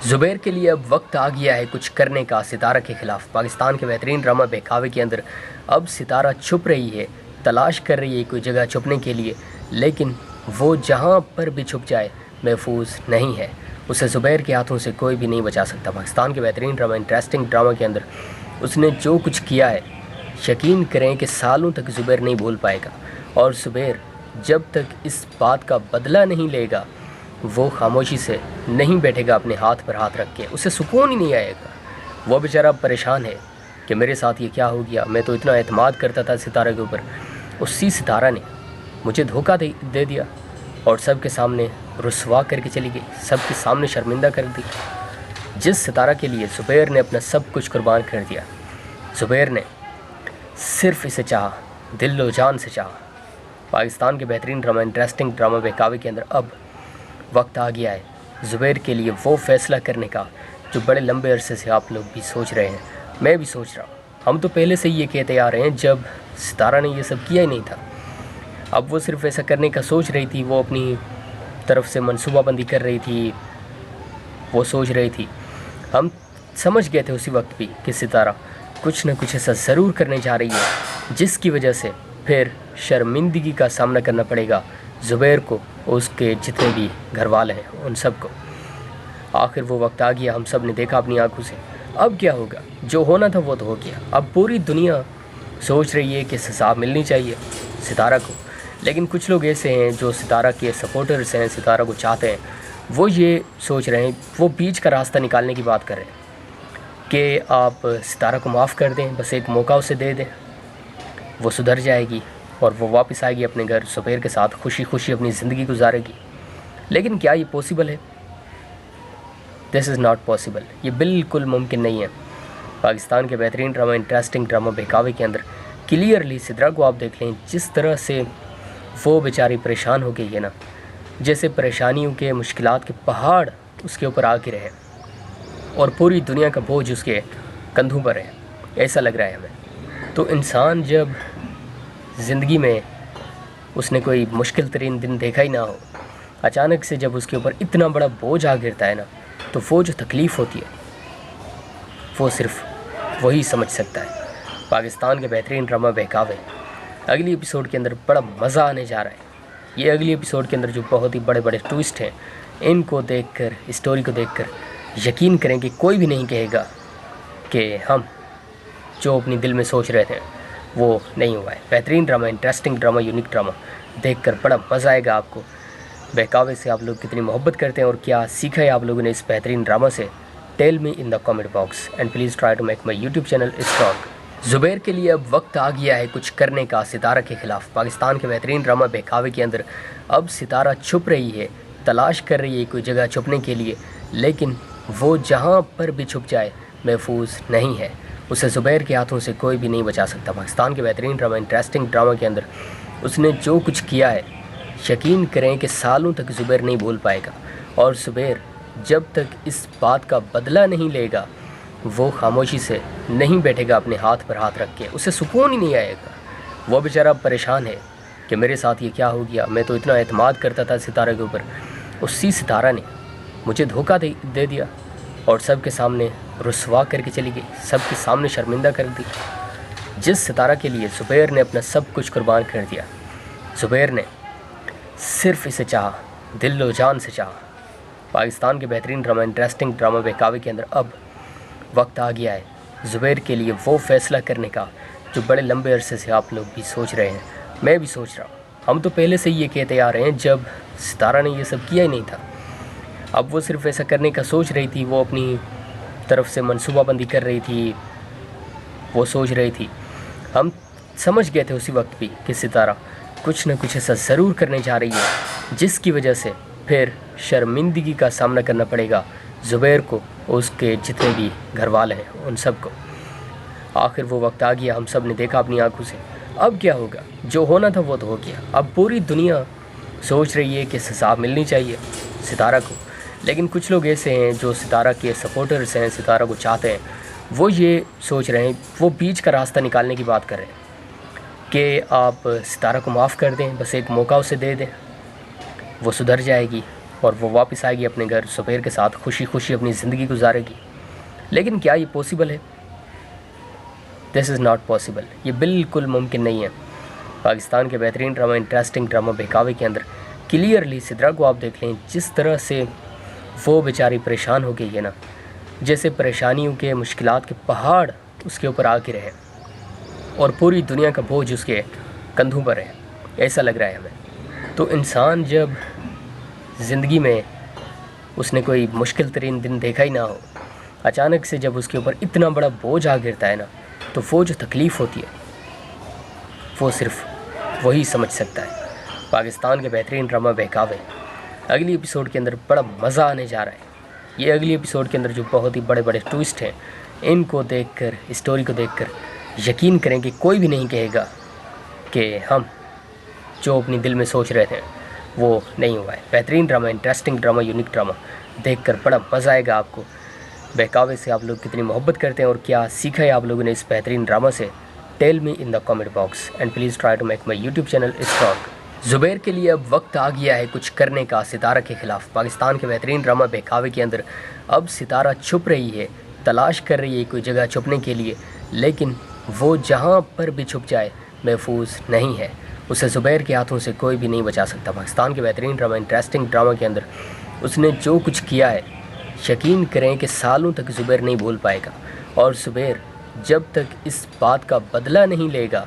زبیر کے لیے اب وقت آ گیا ہے کچھ کرنے کا ستارہ کے خلاف۔ پاکستان کے بہترین ڈرامہ بہکاوے کے اندر اب ستارہ چھپ رہی ہے، تلاش کر رہی ہے کوئی جگہ چھپنے کے لیے، لیکن وہ جہاں پر بھی چھپ جائے محفوظ نہیں ہے۔ اسے زبیر کے ہاتھوں سے کوئی بھی نہیں بچا سکتا۔ پاکستان کے بہترین ڈرامہ انٹرسٹنگ ڈرامہ کے اندر اس نے جو کچھ کیا ہے، یقین کریں کہ سالوں تک زبیر نہیں بھول پائے گا، اور زبیر جب تک اس بات کا بدلہ نہیں لے گا وہ خاموشی سے نہیں بیٹھے گا اپنے ہاتھ پر ہاتھ رکھ کے، اسے سکون ہی نہیں آئے گا۔ وہ بیچارہ پریشان ہے کہ میرے ساتھ یہ کیا ہو گیا، میں تو اتنا اعتماد کرتا تھا ستارہ کے اوپر، اسی ستارہ نے مجھے دھوکہ دے دیا اور سب کے سامنے رسوا کر کے چلی گئی، سب کے سامنے شرمندہ کر دی۔ جس ستارہ کے لیے زبیر نے اپنا سب کچھ قربان کر دیا، زبیر نے صرف اسے چاہا، دل و جان سے چاہا۔ پاکستان کے بہترین ڈرامہ انٹرسٹنگ ڈرامہ بہکاوے کے اندر اب وقت آ گیا ہے زبیر کے لیے وہ فیصلہ کرنے کا جو بڑے لمبے عرصے سے آپ لوگ بھی سوچ رہے ہیں، میں بھی سوچ رہا ہوں۔ ہم تو پہلے سے ہی یہ کہتے آ رہے ہیں جب ستارہ نے یہ سب کیا ہی نہیں تھا۔ اب وہ صرف ایسا کرنے کا سوچ رہی تھی، وہ اپنی طرف سے منصوبہ بندی کر رہی تھی، وہ سوچ رہی تھی۔ ہم سمجھ گئے تھے اسی وقت بھی کہ ستارہ کچھ نہ کچھ ایسا ضرور کرنے جا رہی ہے جس کی وجہ سے پھر شرمندگی کا سامنا کرنا پڑے گا زبیر کو، اس کے جتنے بھی گھر والے ہیں ان سب کو۔ آخر وہ وقت آ گیا، ہم سب نے دیکھا اپنی آنکھوں سے۔ اب کیا ہوگا؟ جو ہونا تھا وہ تو ہو گیا۔ اب پوری دنیا سوچ رہی ہے کہ سزا ملنی چاہیے ستارہ کو، لیکن کچھ لوگ ایسے ہیں جو ستارہ کے سپورٹرز ہیں، ستارہ کو چاہتے ہیں، وہ یہ سوچ رہے ہیں، وہ بیچ کا راستہ نکالنے کی بات کر رہے ہیں کہ آپ ستارہ کو معاف کر دیں، بس ایک موقع اسے دے دیں، وہ سدھر جائے گی اور وہ واپس آئے گی اپنے گھر، زبیر کے ساتھ خوشی خوشی اپنی زندگی گزارے گی۔ لیکن کیا یہ پاسبل ہے؟ دس از ناٹ پاسبل، یہ بالکل ممکن نہیں ہے۔ پاکستان کے بہترین ڈرامہ انٹرسٹنگ ڈرامہ بہکاوے کے اندر کلیئرلی ستارہ کو آپ دیکھ لیں، جس طرح سے وہ بیچاری پریشان ہو گئی ہے نا، جیسے پریشانیوں کے، مشکلات کے پہاڑ اس کے اوپر آ کے رہے اور پوری دنیا کا بوجھ اس کے کندھوں پر ہے، ایسا لگ رہا ہے ہمیں۔ تو انسان جب زندگی میں اس نے کوئی مشکل ترین دن دیکھا ہی نہ ہو، اچانک سے جب اس کے اوپر اتنا بڑا بوجھ آ گرتا ہے نا، تو وہ جو تکلیف ہوتی ہے وہ صرف وہی سمجھ سکتا ہے۔ پاکستان کے بہترین ڈرامہ بہکاوے اگلی ایپیسوڈ کے اندر بڑا مزہ آنے جا رہا ہے۔ یہ اگلی ایپیسوڈ کے اندر جو بہت ہی بڑے بڑے ٹوئسٹ ہیں، ان کو دیکھ کر، اسٹوری کو دیکھ کر یقین کریں کہ کوئی بھی نہیں کہے گا کہ ہم جو اپنی دل میں سوچ رہے تھے وہ نہیں ہوا ہے۔ بہترین drama, interesting drama, unique drama دیکھ کر بڑا مزہ آئے گا آپ کو۔ بہکاوے سے آپ لوگ کتنی محبت کرتے ہیں اور کیا سیکھا ہے آپ لوگوں نے اس بہترین ڈرامہ سے؟ Tell me in the comment box and please try to make my YouTube channel strong. Zubair کے لیے اب وقت آ گیا ہے کچھ کرنے کا ستارہ کے خلاف۔ پاکستان کے بہترین ڈرامہ بہکاوے کے اندر اب ستارہ چھپ رہی ہے، تلاش کر رہی ہے کوئی جگہ چھپنے کے لیے، لیکن وہ جہاں پر بھی چھپ جائے محفوظ نہیں ہے۔ اسے زبیر کے ہاتھوں سے کوئی بھی نہیں بچا سکتا۔ پاکستان کے بہترین ڈرامہ انٹرسٹنگ ڈرامہ کے اندر اس نے جو کچھ کیا ہے، یقین کریں کہ سالوں تک زبیر نہیں بھول پائے گا، اور زبیر جب تک اس بات کا بدلہ نہیں لے گا وہ خاموشی سے نہیں بیٹھے گا اپنے ہاتھ پر ہاتھ رکھ کے، اسے سکون ہی نہیں آئے گا۔ وہ بیچارہ پریشان ہے کہ میرے ساتھ یہ کیا ہو گیا، میں تو اتنا اعتماد کرتا تھا ستارہ کے اوپر، اسی ستارہ نے مجھے دھوکہ دے دیا اور سب کے سامنے رسوا کر کے چلی گئی، سب کے سامنے شرمندہ کر دی۔ جس ستارہ کے لیے زبیر نے اپنا سب کچھ قربان کر دیا، زبیر نے صرف اسے چاہا، دل و جان سے چاہا۔ پاکستان کے بہترین ڈرامہ انٹرسٹنگ ڈرامہ بہکاوے کے اندر اب وقت آ گیا ہے زبیر کے لیے وہ فیصلہ کرنے کا جو بڑے لمبے عرصے سے آپ لوگ بھی سوچ رہے ہیں، میں بھی سوچ رہا ہوں۔ ہم تو پہلے سے ہی یہ کہتے آ رہے ہیں جب ستارہ نے یہ سب کیا ہی نہیں تھا۔ اب وہ صرف ایسا کرنے کا سوچ رہی تھی، وہ اپنی طرف سے منصوبہ بندی کر رہی تھی، وہ سوچ رہی تھی۔ ہم سمجھ گئے تھے اسی وقت بھی کہ ستارہ کچھ نہ کچھ ایسا ضرور کرنے جا رہی ہے جس کی وجہ سے پھر شرمندگی کا سامنا کرنا پڑے گا زبیر کو، اس کے جتنے بھی گھر والے ہیں ان سب کو۔ آخر وہ وقت آ گیا، ہم سب نے دیکھا اپنی آنکھوں سے۔ اب کیا ہوگا؟ جو ہونا تھا وہ تو ہو گیا۔ اب پوری دنیا سوچ رہی ہے کہ سزا ملنی چاہیے ستارہ کو، لیکن کچھ لوگ ایسے ہیں جو ستارہ کے سپورٹرز ہیں، ستارہ کو چاہتے ہیں، وہ یہ سوچ رہے ہیں، وہ بیچ کا راستہ نکالنے کی بات کر رہے ہیں کہ آپ ستارہ کو معاف کر دیں، بس ایک موقع اسے دے دیں، وہ سدھر جائے گی اور وہ واپس آئے گی اپنے گھر، زبیر کے ساتھ خوشی خوشی اپنی زندگی گزارے گی۔ لیکن کیا یہ پاسبل ہے؟ دس از ناٹ پاسبل، یہ بالکل ممکن نہیں ہے۔ پاکستان کے بہترین ڈرامہ، انٹرسٹنگ ڈرامہ بہکاوے کے اندر کلیئرلی سدرا کو آپ دیکھ لیں، جس طرح سے وہ بیچاری پریشان ہو گئی ہے نا، جیسے پریشانیوں کے، مشکلات کے پہاڑ اس کے اوپر آ کے رہے اور پوری دنیا کا بوجھ اس کے کندھوں پر ہے، ایسا لگ رہا ہے ہمیں۔ تو انسان جب زندگی میں اس نے کوئی مشکل ترین دن دیکھا ہی نہ ہو، اچانک سے جب اس کے اوپر اتنا بڑا بوجھ آ گرتا ہے نا، تو وہ جو تکلیف ہوتی ہے وہ صرف وہی سمجھ سکتا ہے۔ پاکستان کے بہترین ڈرامہ بہکاوے اگلی ایپیسوڈ کے اندر بڑا مزہ آنے جا رہا ہے۔ یہ اگلی ایپیسوڈ کے اندر جو بہت ہی بڑے بڑے ٹوئسٹ ہیں، ان کو دیکھ کر، اسٹوری کو دیکھ کر یقین کریں کہ کوئی بھی نہیں کہے گا کہ ہم جو اپنی دل میں سوچ رہے تھے وہ نہیں ہوا ہے۔ بہترین drama, interesting drama, unique drama دیکھ کر بڑا مزہ آئے گا آپ کو۔ بہکاوے سے آپ لوگ کتنی محبت کرتے ہیں اور کیا سیکھا ہے آپ لوگوں نے اس بہترین ڈرامہ سے؟ Tell me in the comment box and please try to make my YouTube channel strong. Zubair کے لیے اب وقت آ گیا ہے کچھ کرنے کا ستارہ کے خلاف۔ پاکستان کے بہترین ڈرامہ بہکاوے کے اندر اب ستارہ چھپ رہی ہے، تلاش کر رہی ہے کوئی جگہ چھپنے کے لیے، لیکن وہ جہاں پر بھی چھپ جائے محفوظ نہیں ہے۔ اسے زبیر کے ہاتھوں سے کوئی بھی نہیں بچا سکتا۔ پاکستان کے بہترین ڈرامہ، انٹرسٹنگ ڈرامہ کے اندر اس نے جو کچھ کیا ہے، یقین کریں کہ سالوں تک زبیر نہیں بھول پائے گا، اور زبیر جب تک اس بات کا بدلہ نہیں لے گا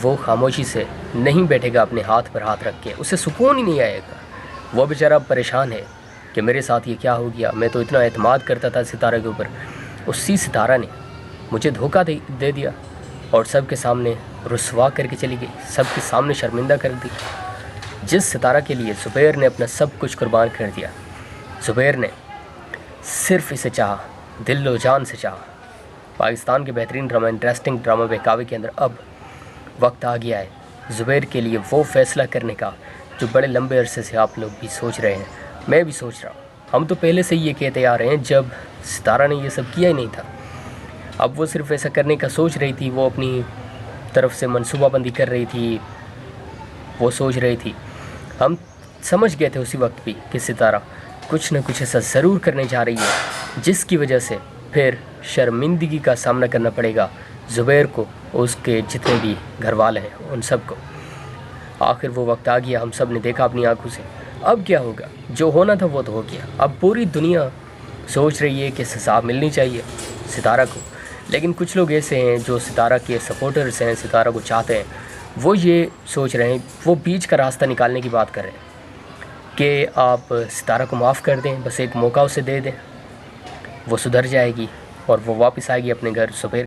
وہ خاموشی سے نہیں بیٹھے گا اپنے ہاتھ پر ہاتھ رکھ کے، اسے سکون ہی نہیں آئے گا۔ وہ بیچارہ پریشان ہے کہ میرے ساتھ یہ کیا ہو گیا، میں تو اتنا اعتماد کرتا تھا ستارہ کے اوپر، اسی ستارہ نے مجھے دھوکہ دے دیا اور سب کے سامنے رسوا کر کے چلی گئی، سب کے سامنے شرمندہ کر دی۔ جس ستارہ کے لیے زبیر نے اپنا سب کچھ قربان کر دیا، زبیر نے صرف اسے چاہا، دل و جان سے چاہا۔ پاکستان کے بہترین ڈرامہ، انٹرسٹنگ ڈرامہ بہکاوے کے اندر اب وقت آ گیا ہے زبیر کے لیے وہ فیصلہ کرنے کا جو بڑے لمبے عرصے سے آپ لوگ بھی سوچ رہے ہیں، میں بھی سوچ رہا ہوں۔ ہم تو پہلے سے ہی یہ کہتے آ رہے ہیں جب ستارہ نے یہ سب کیا ہی نہیں تھا۔ اب وہ صرف ایسا کرنے کا سوچ رہی تھی، وہ اپنی طرف سے منصوبہ بندی کر رہی تھی، وہ سوچ رہی تھی۔ ہم سمجھ گئے تھے اسی وقت بھی کہ ستارہ کچھ نہ کچھ ایسا ضرور کرنے جا رہی ہے جس کی وجہ سے پھر شرمندگی کا سامنا کرنا پڑے گا زبیر کو، اس کے جتنے بھی گھر والے ہیں ان سب کو۔ آخر وہ وقت آ گیا، ہم سب نے دیکھا اپنی آنکھوں سے۔ اب کیا ہوگا؟ جو ہونا تھا وہ تو ہو گیا۔ اب پوری دنیا سوچ رہی ہے کہ سزا ملنی چاہیے ستارہ کو، لیکن کچھ لوگ ایسے ہیں جو ستارہ کے سپورٹرز ہیں، ستارہ کو چاہتے ہیں، وہ یہ سوچ رہے ہیں، وہ بیچ کا راستہ نکالنے کی بات کر رہے ہیں کہ آپ ستارہ کو معاف کر دیں، بس ایک موقع اسے دے دیں، وہ سدھر جائے گی اور وہ واپس آئے گی اپنے گھر۔ زبیر